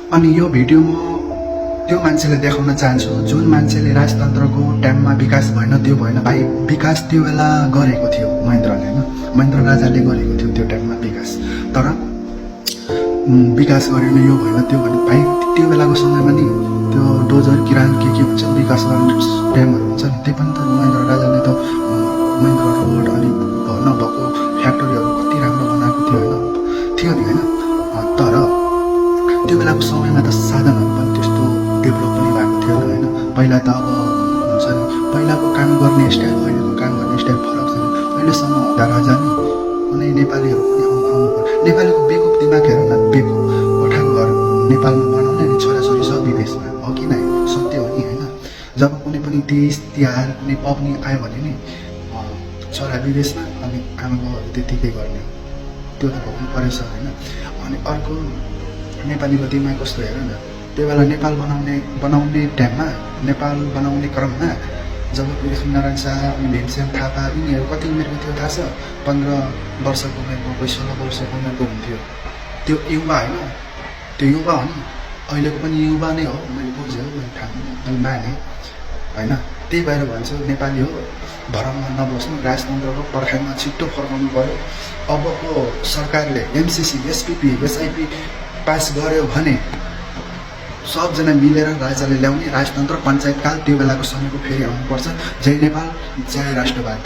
अनि यो भिडियो म त्यो मान्छेले देखाउन चाहन्छु जुन मान्छेले राजतन्त्रको टाइममा विकास भएन त्यो भएन भाइ। विकास त्यो बेला गरेको थियो महेन्द्रले होइन, महेन्द्र राजाले गरेको थियो त्यो टाइममा विकास। तर विकास गरेन यो भएन त्यो भएन भाइ। त्यो बेलाको समयमा नि त्यो डोजर किरान के हुन्छ विकास गर्ने ड्यामहरू हुन्छ नि, त्यो पनि त महेन्द्र राजाले त महेन्द्र रोड अनि नभएको फ्याक्ट्रीहरू कति राम्रो बनाएको थियो होइन, थियो नि होइन। तर त्यो बेलाको समयमा त साधनहरू पनि त्यस्तो डेभलप पनि भएको थिएन होइन। पहिला त अब हुन्छ नि पहिलाको काम गर्ने स्टाइल अहिलेको काम गर्ने स्टाइल फरक छ नि। अहिलेसम्म हुँदा राजा नि कुनै नेपालीहरू पनि आउनु नेपालीको बेकुप दिमाग हेर न, बेकुप कोठाको घर नेपालमा बनाउने अनि छोराछोरी सब विदेशमा हो कि नै, सत्य हो नि होइन। जब कुनै पनि तिज तिहार कुनै पबनी आयो भने नि छोरा विदेशमा अनि आमा बाउहरू त्यतिकै गर्ने, त्यो त भोग्नु परेछ होइन। अनि अर्को नेपालीको दिमाग कस्तो हेर न, त्यो बेला नेपाल बनाउने टाइममा नेपाल बनाउने क्रममा जब पृथ्वीनारायण शाह अनि भीमसेन थापा यिनीहरू कति उमेरको थियो थाहा छ? 15 वर्षको उमेरको, 16 वर्षको उमेरको हुन्थ्यो। त्यो युवा होइन, त्यो युवा हो नि, अहिलेको पनि युवा नै हो। मैले बुझेँ, मैले ठाने, मैले माने होइन। त्यही भएर भन्छु नेपाली हो भरममा नबस्नु, राजतन्त्रको पर्खाइमा छिट्टो फर्काउनु पऱ्यो। अबको सरकारले एमसिसी एसपिपी एसआइपी पास गर्यो भने सबजना मिलेर राजाले ल्याउने राजतन्त्र पञ्चायतकाल त्यो बेलाको समयको फेरि आउनुपर्छ। जय नेपाल, जय राष्ट्रवाद।